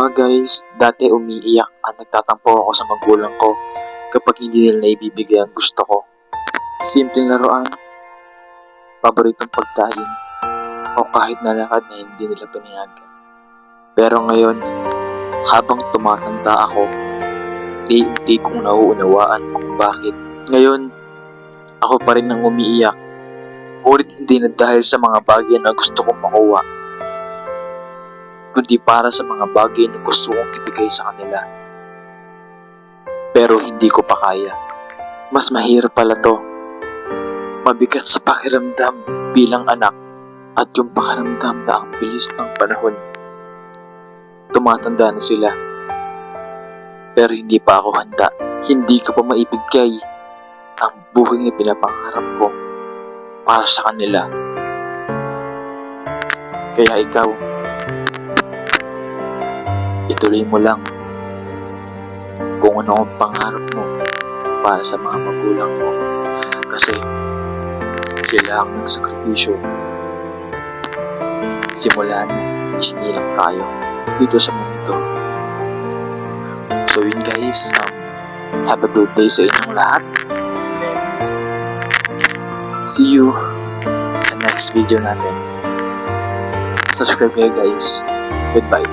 Guys, dati umiiyak at nagtatampo ako sa magulang ko kapag hindi nila naibibigay ang gusto ko. Simpleng laruan, paboritong pagkain, o kahit nalakad na hindi nila pinayagan. Pero ngayon, habang tumatanda ako, di kong nauunawaan kung bakit. Ngayon, ako pa rin ang umiiyak. Ngunit hindi na dahil sa mga bagay na gusto kong makuha, kundi para sa mga bagay na gusto kong ibigay sa kanila. Pero hindi ko pa kaya. Mas mahirap pala to. Mabigat sa pakiramdam bilang anak at yung pakiramdam na ang bilis ng panahon. Tumatanda na sila. Pero hindi pa ako handa. Hindi ko pa maibigay ang buhay na pinapangarap ko para sa kanila. Kaya ikaw, ituloy mo lang kung ano ang pangarap mo para sa mga magulang mo. Kasi sila ang nagsakripisyo. Simula na isinilang tayo dito sa mundo. So yun guys, have a good day sa inyong lahat. See you sa next video natin. Subscribe kayo guys. Goodbye.